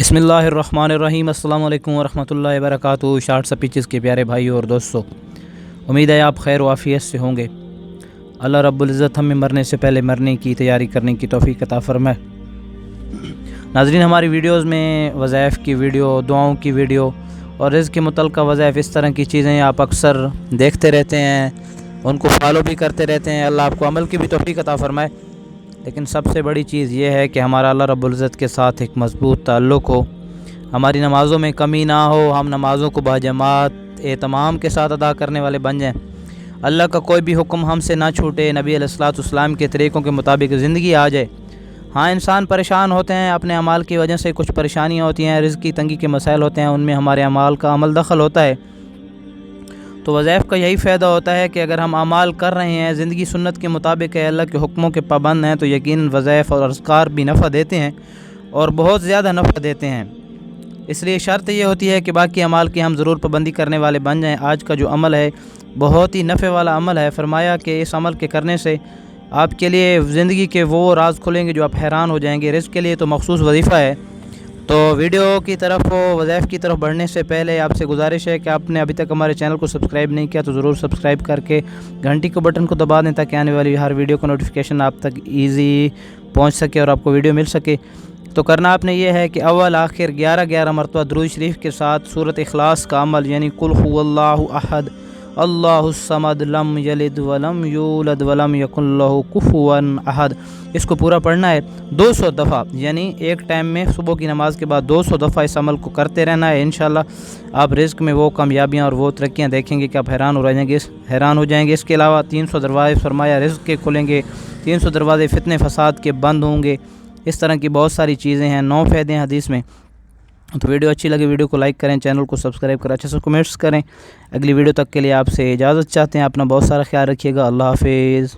बिस्मिल्लाहिर्रहमानिर्रहीम। अस्सलाम वालेकुम वरहमतुल्लाहि वबरकातुहू। शार्ट्स पिचेस के प्यारे भाई और दोस्तों, उम्मीद है आप खैर वाफियत से होंगे। अल्लाह रब्बुल इज़्ज़त हमें मरने से पहले मरने की तैयारी करने की तौफीक अता फरमाए। नाज़रीन, हमारी वीडियोस में वज़ाइफ की वीडियो, दुआओं की वीडियो और रिज़्क़ के मुतल्लिक़ वज़ाइफ, इस तरह की चीज़ें आप अक्सर देखते रहते हैं, उनको फॉलो भी करते रहते हैं। अल्लाह आपको अमल की भी तौफीक अता फरमाए। लेकिन सबसे बड़ी चीज़ ये है कि हमारा अल्लाह रब्बुल इज़्ज़त के साथ एक मज़बूत ताल्लुक़ हो, हमारी नमाज़ों में कमी ना हो, हम नमाज़ों को बाजमात एहतमाम के साथ अदा करने वाले बन जाएं, अल्लाह का कोई भी हुक्म हमसे ना छूटे, नबी अलैहिस्सलाम के तरीक़ों के मुताबिक ज़िंदगी आ जाए। हाँ, इंसान परेशान होते हैं, अपने अमाल की वजह से कुछ परेशानियाँ होती हैं, रिज़्क़ की तंगी के मसाइल होते हैं, उनमें हमारे अमाल का अमल दखल होता है। तो वज़ाइफ का यही फ़ायदा होता है कि अगर हम अमाल कर रहे हैं, ज़िंदगी सुन्नत के मुताबिक है, अल्लाह के हुक्मों के पाबंद हैं, तो यकीन वज़ाइफ और अज़कार भी नफ़ा देते हैं और बहुत ज़्यादा नफ़ा देते हैं। इसलिए शर्त ये होती है कि बाकी अमाल की हम ज़रूर पाबंदी करने वाले बन जाएँ। आज का जो अमल है बहुत ही नफ़े वाला अमल है। फरमाया कि इस अमल के करने से आपके लिए ज़िंदगी के वो राज खुलेंगे जो आप हैरान हो जाएंगे। रिज़्क़ के लिए तो मखसूस वजीफ़ा है। तो वीडियो की तरफ, वज़ाइफ की तरफ बढ़ने से पहले आपसे गुजारिश है कि आपने अभी तक हमारे चैनल को सब्सक्राइब नहीं किया तो ज़रूर सब्सक्राइब करके घंटी के बटन को दबा दें, ताकि आने वाली हर वीडियो का नोटिफिकेशन आप तक ईजी पहुंच सके और आपको वीडियो मिल सके। तो करना आपने ये है कि अव्वल आखिर 11 मरतबा दुरूद शरीफ के साथ सूरत इखलास का अमल, यानी कुल हुवल्लाहु अहद अल्लाहुस समद लम यलिद वलम यूलद वलम यकुन लहू कुफुवन अहद, इसको पूरा पढ़ना है 200 दफ़ा, यानी एक टाइम में सुबह की नमाज के बाद 200 दफ़ा इस अमल को करते रहना है। इंशाल्लाह आप रिज़्क़ में वो कामयाबियाँ और वो तरक्कियाँ देखेंगे कि आप हैरान हो जाएंगे। इसके अलावा 300 दरवाज़े फरमाया रिज़्क़ के खुलेंगे, 300 दरवाज़े फितने फसाद के बंद होंगे। इस तरह की बहुत सारी चीज़ें हैं, 9 फ़ायदे हैं हदीस में। तो वीडियो अच्छी लगे वीडियो को लाइक करें, चैनल को सब्सक्राइब करें, अच्छे से कमेंट्स करें। अगली वीडियो तक के लिए आपसे इजाज़त चाहते हैं। अपना बहुत सारा ख्याल रखिएगा। अल्लाह हाफिज़।